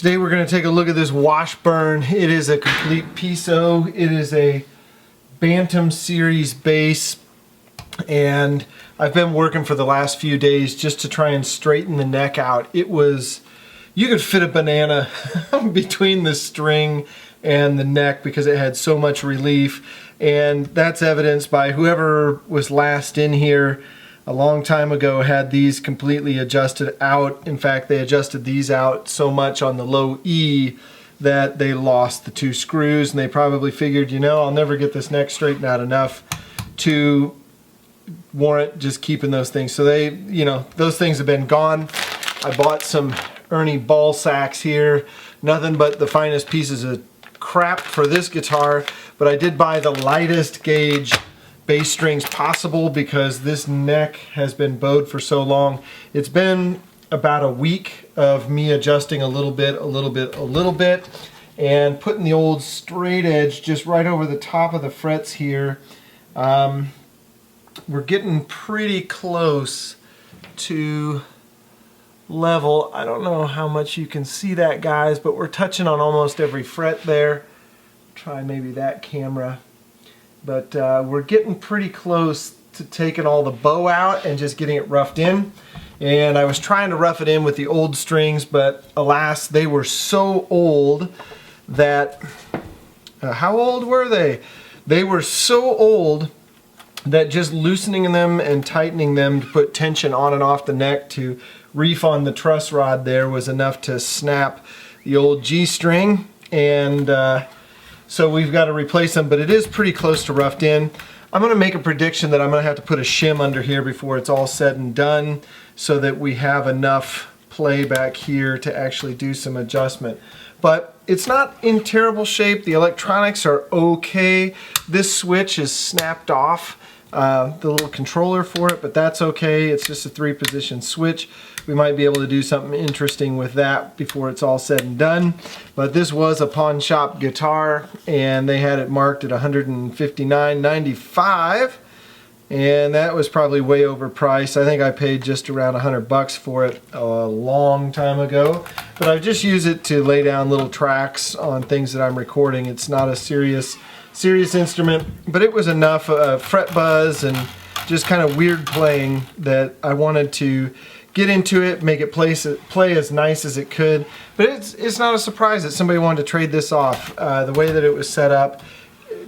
Today we're going to take a look at this Washburn. It is a complete piso. It is a Bantam Series bass, and I've been working for the last few days just to try and straighten the neck out. It was, you could fit a banana between the string and the neck because it had so much relief, and that's evidenced by whoever was last in here a long time ago had these completely adjusted out. In fact, they adjusted these out so much on the low E that they lost the 2 screws, and they probably figured, you know, I'll never get this neck straightened out enough to warrant just keeping those things. So they, you know, those things have been gone. I bought some Ernie ball sacks here. Nothing but the finest pieces of crap for this guitar, but I did buy the lightest gauge bass strings possible because this neck has been bowed for so long. It's been about a week of me adjusting a little bit, and putting the old straight edge just right over the top of the frets here. We're getting pretty close to level. I don't know how much you can see that, guys, but we're touching on almost every fret there. Try maybe that camera. But we're getting pretty close to taking all the bow out and just getting it roughed in. And I was trying to rough it in with the old strings, but alas, they were so old that, how old were they? They were so old that just loosening them and tightening them to put tension on and off the neck to reef on the truss rod there was enough to snap the old G string, and so we've got to replace them, but it is pretty close to roughed in. I'm going to make a prediction that I'm going to have to put a shim under here before it's all said and done so that we have enough play back here to actually do some adjustment. But it's not in terrible shape. The electronics are okay. This switch is snapped off, the little controller for it, but that's okay. It's just a 3-position switch. We might be able to do something interesting with that before it's all said and done. But this was a pawn shop guitar, and they had it marked at $159.95, and that was probably way overpriced. I think I paid just around $100 for it a long time ago. But I just use it to lay down little tracks on things that I'm recording. It's not a serious instrument, but it was enough fret buzz and just kind of weird playing that I wanted to get into it, make it play as nice as it could. But it's not a surprise that somebody wanted to trade this off. The way that it was set up,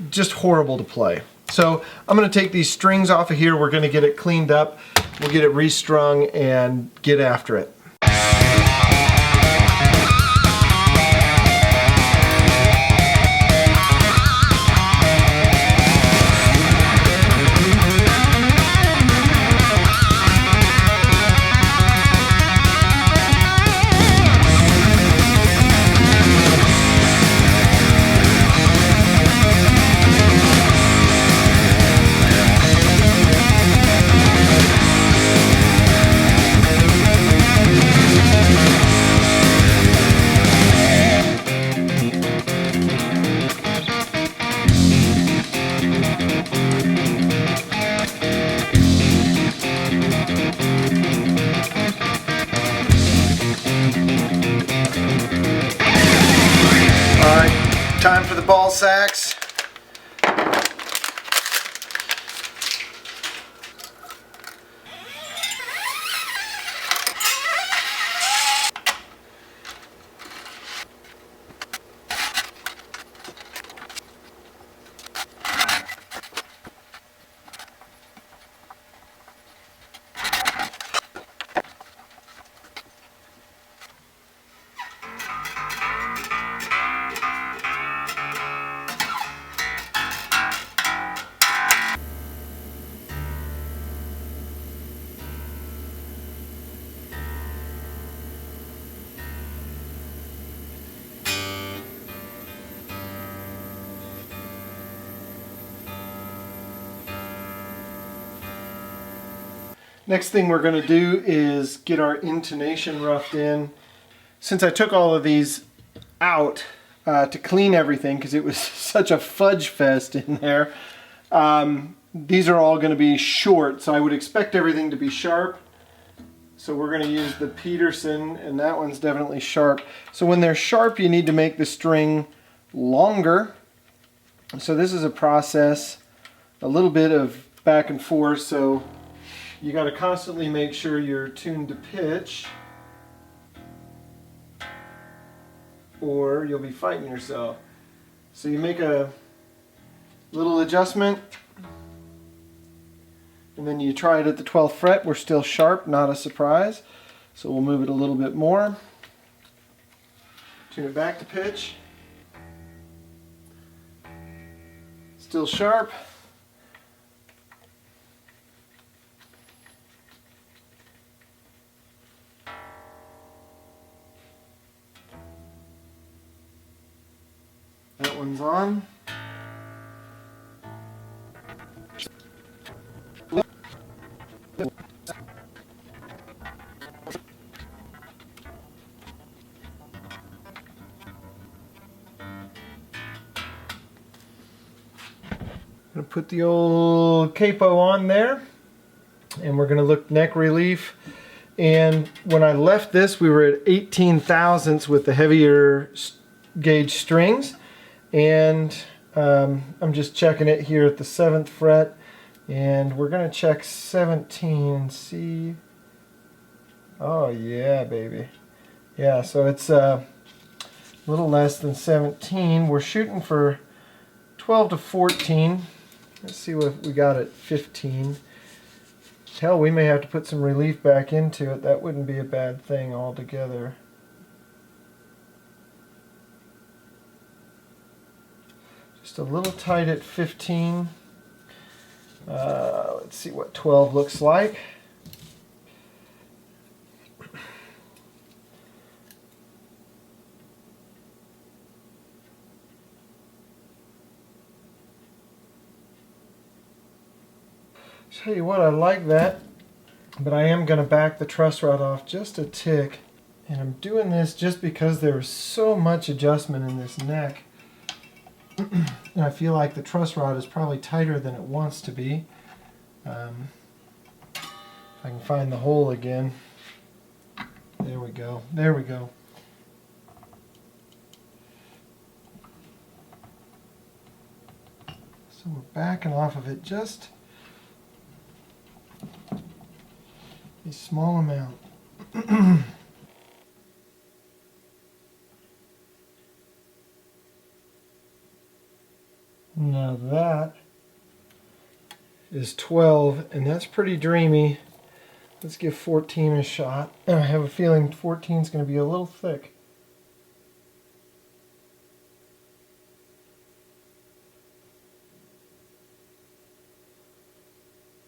just horrible to play. So I'm going to take these strings off of here. We're going to get it cleaned up. We'll get it restrung and get after it. Time for the ball sacks. Next thing we're going to do is get our intonation roughed in. Since I took all of these out to clean everything because it was such a fudge fest in there, these are all going to be short, so I would expect everything to be sharp. So we're going to use the Peterson, and that one's definitely sharp. So when they're sharp, you need to make the string longer. So this is a process, a little bit of back and forth. So you got to constantly make sure you're tuned to pitch, or you'll be fighting yourself. So you make a little adjustment, and then you try it at the 12th fret. We're still sharp, not a surprise. So we'll move it a little bit more. Tune it back to pitch. Still sharp. That one's on. I'm going to put the old capo on there, and we're going to look neck relief. And when I left this, we were at 18 thousandths with the heavier gauge strings, and I'm just checking it here at the 7th fret, and we're going to check 17 and see. Oh yeah, baby. Yeah, so it's a little less than 17. We're shooting for 12 to 14. Let's see what we got at 15. Hell, we may have to put some relief back into it. That wouldn't be a bad thing altogether. Just a little tight at 15. Let's see what 12 looks like. Tell you what, I like that, but I am going to back the truss rod off just a tick, and I'm doing this just because there is so much adjustment in this neck, and I feel like the truss rod is probably tighter than it wants to be. I can find the hole again. There we go. There we go. So we're backing off of it just a small amount. Now that is 12, and that's pretty dreamy. Let's give 14 a shot. And I have a feeling 14 is going to be a little thick.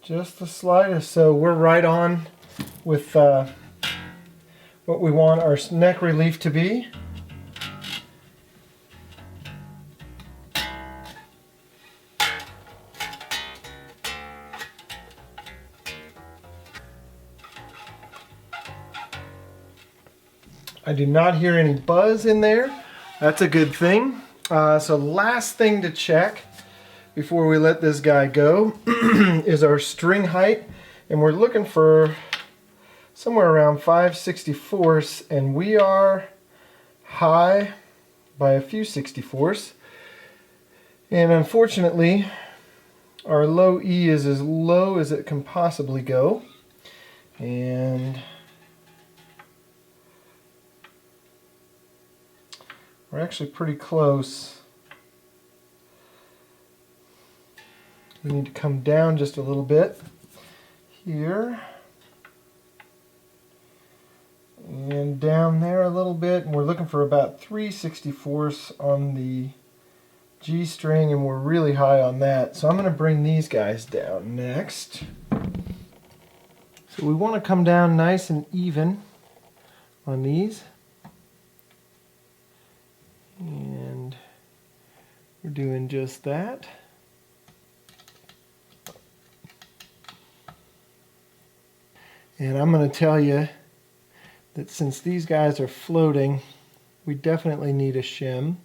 Just the slightest. So we're right on with what we want our neck relief to be. I do not hear any buzz in there. That's a good thing. So last thing to check before we let this guy go is our string height, and we're looking for somewhere around 5/64, and we are high by a few 64ths, and unfortunately our low E is as low as it can possibly go, and we're actually pretty close. We need to come down just a little bit here and down there a little bit, and we're looking for about 3/64 on the G string, and we're really high on that. So I'm going to bring these guys down next. So we want to come down nice and even on these, and we're doing just that. And I'm going to tell you that since these guys are floating, we definitely need a shim.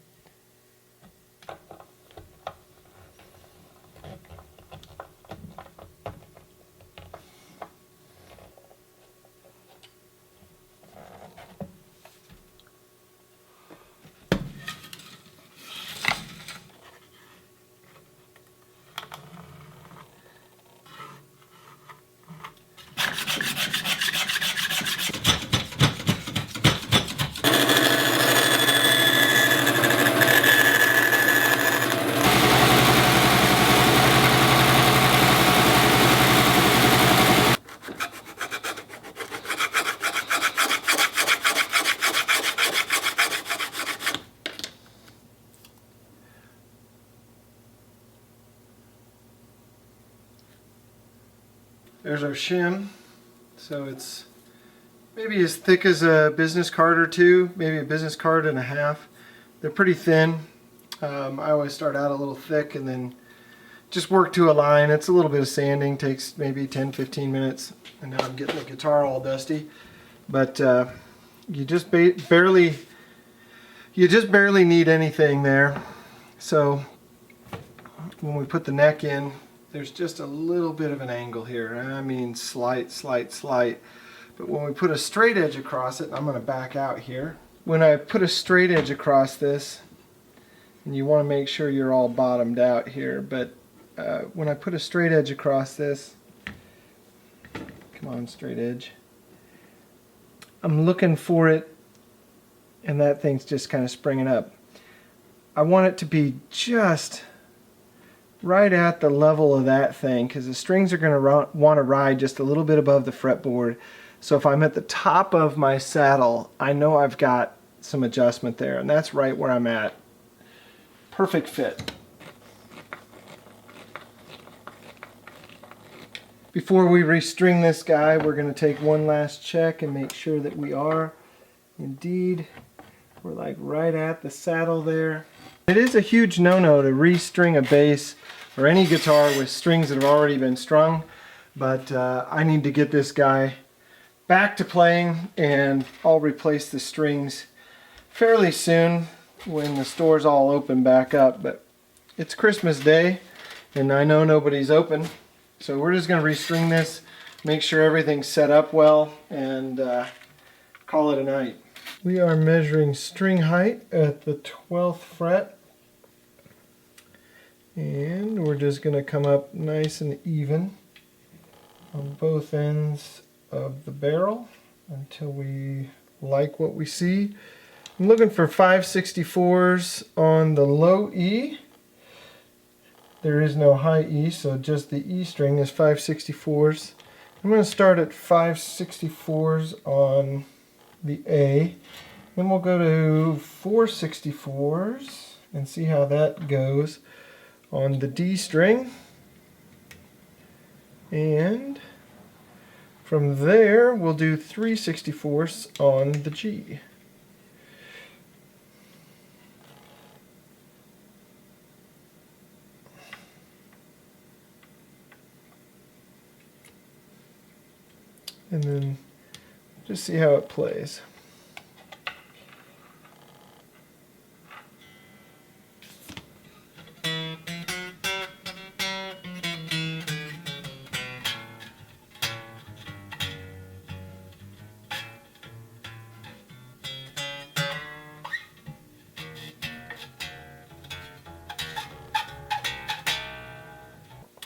There's our shim. So it's maybe as thick as a business card or two, maybe a business card and a half. They're pretty thin. I always start out a little thick and then just work to a line. It's a little bit of sanding, takes maybe 10-15 minutes, and now I'm getting the guitar all dusty. But you just barely need anything there. So when we put the neck in, there's just a little bit of an angle here. I mean slight. But when we put a straight edge across it, and I'm going to back out here. When I put a straight edge across this, and you want to make sure you're all bottomed out here, but when I put a straight edge across this, come on, straight edge, I'm looking for it, and that thing's just kind of springing up. I want it to be just right at the level of that thing, because the strings are going to want to ride just a little bit above the fretboard. So if I'm at the top of my saddle, I know I've got some adjustment there, and that's right where I'm at. Perfect fit. Before we restring this guy, we're going to take one last check and make sure that we are indeed, we're like right at the saddle there. It is a huge no-no to restring a bass or any guitar with strings that have already been strung, but I need to get this guy back to playing, and I'll replace the strings fairly soon when the store's all open back up. But it's Christmas Day and I know nobody's open, so we're just going to restring this, make sure everything's set up well, and call it a night. We are measuring string height at the 12th fret, and we're just going to come up nice and even on both ends of the barrel until we like what we see. I'm looking for 5/64s on the low E. There is no high E, so just the E string is 5/64s. I'm going to start at 5/64s on the A. Then we'll go to 4/64s and see how that goes on the D string. And from there, we'll do 3/64 on the G. And then just see how it plays.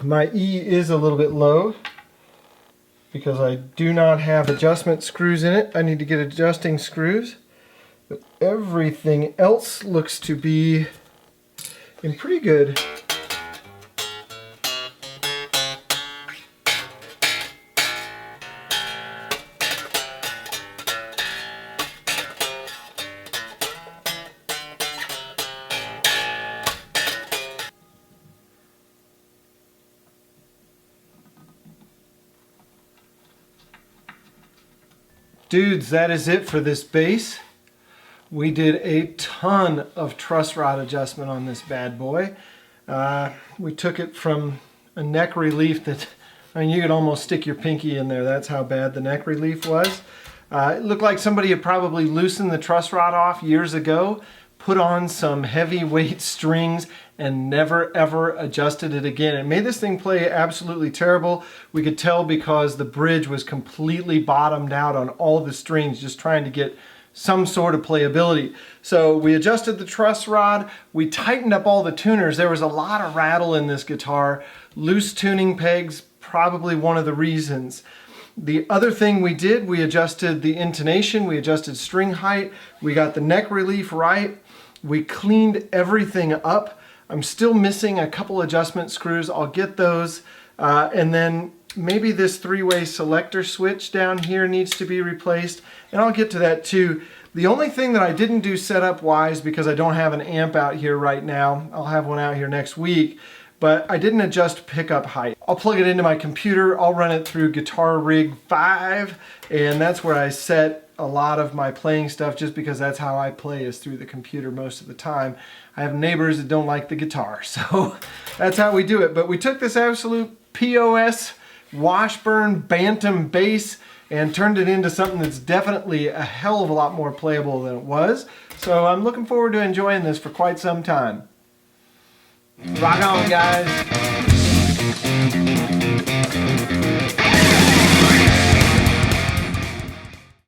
My E is a little bit low because I do not have adjustment screws in it. I need to get adjusting screws. But everything else looks to be in pretty good. Dudes, that is it for this bass. We did a ton of truss rod adjustment on this bad boy. We took it from a neck relief that, I mean, you could almost stick your pinky in there. That's how bad the neck relief was. It looked like somebody had probably loosened the truss rod off years ago, put on some heavyweight strings, and never ever adjusted it again. It made this thing play absolutely terrible. We could tell because the bridge was completely bottomed out on all the strings, just trying to get some sort of playability. So we adjusted the truss rod, we tightened up all the tuners. There was a lot of rattle in this guitar. Loose tuning pegs, probably one of the reasons. The other thing we did, we adjusted the intonation, we adjusted string height, we got the neck relief right, we cleaned everything up. I'm still missing a couple adjustment screws. I'll get those. And then maybe this three-way selector switch down here needs to be replaced, and I'll get to that too. The only thing that I didn't do setup wise, because I don't have an amp out here right now, I'll have one out here next week, but I didn't adjust pickup height. I'll plug it into my computer, I'll run it through Guitar Rig 5, and that's where I set a lot of my playing stuff, just because that's how I play, is through the computer most of the time. I have neighbors that don't like the guitar, so that's how we do it. But we took this absolute POS Washburn Bantam bass and turned it into something that's definitely a hell of a lot more playable than it was. So I'm looking forward to enjoying this for quite some time. Rock on, guys.